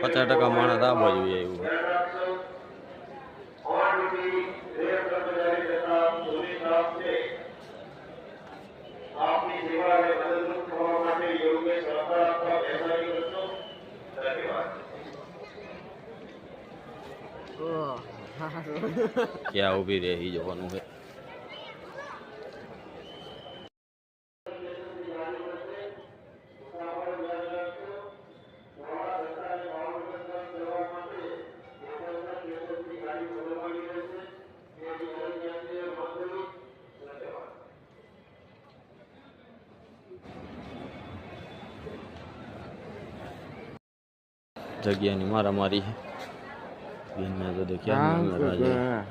પચાસ ટકા માણસ આ બાજુ આવ્યું. ક્યાં ઉભી રહે એ જોવાનું છે. જગ્યાની મારામારી છે. બેનને તો દેખ્યા